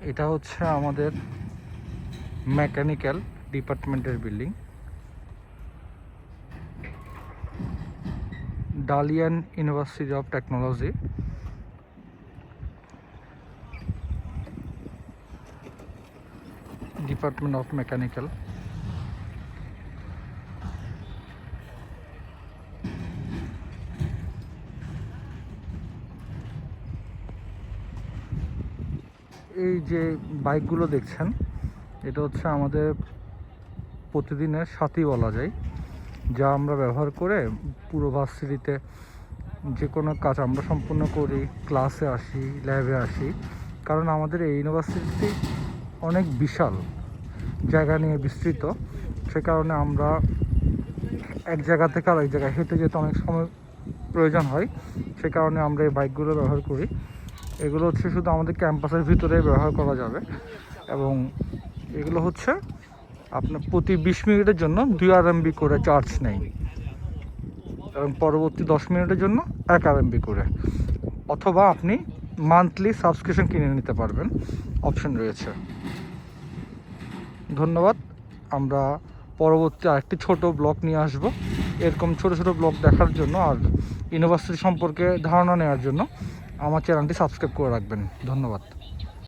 এটা হচ্ছে আমাদের মেকানিক্যাল ডিপার্টমেন্টের building, Dalian university of technology. Department of mechanical. এই যে বাইকগুলো দেখছেন, এটা হচ্ছে আমাদের প্রতিদিনের সাথী বলা যায়, যা আমরা ব্যবহার করে পুরো ভার্সিটিতে যে কোনো কাজ আমরা সম্পূর্ণ করি, ক্লাসে আসি, ল্যাবে আসি। কারণ আমাদের এই ইউনিভার্সিটি অনেক বিশাল জায়গা নিয়ে বিস্তৃত, সে কারণে আমরা এক জায়গা থেকে আরেক জায়গায় হেঁটে যেতে অনেক সময় প্রয়োজন হয়। সে কারণে আমরা এই বাইকগুলো ব্যবহার করি। এগুলো হচ্ছে শুধু আমাদের ক্যাম্পাসের ভিতরে ব্যবহার করা যাবে, এবং এগুলো হচ্ছে আপনার প্রতি 20 মিনিটের জন্য 2 RMB করে চার্জ নেই, এবং পরবর্তী 10 মিনিটের জন্য 1 RMB করে, অথবা আপনি মান্থলি সাবস্ক্রিপশন কিনে নিতে পারবেন, অপশন রয়েছে। ধন্যবাদ। আমরা পরবর্তী আরেকটি ছোট ব্লগ নিয়ে আসব। এরকম ছোট ছোট ব্লগ দেখার জন্য আর ইউনিভার্সিটি সম্পর্কে ধারণা নেওয়ার জন্য আমার চ্যানেলটি সাবস্ক্রাইব করে রাখবেন। ধন্যবাদ।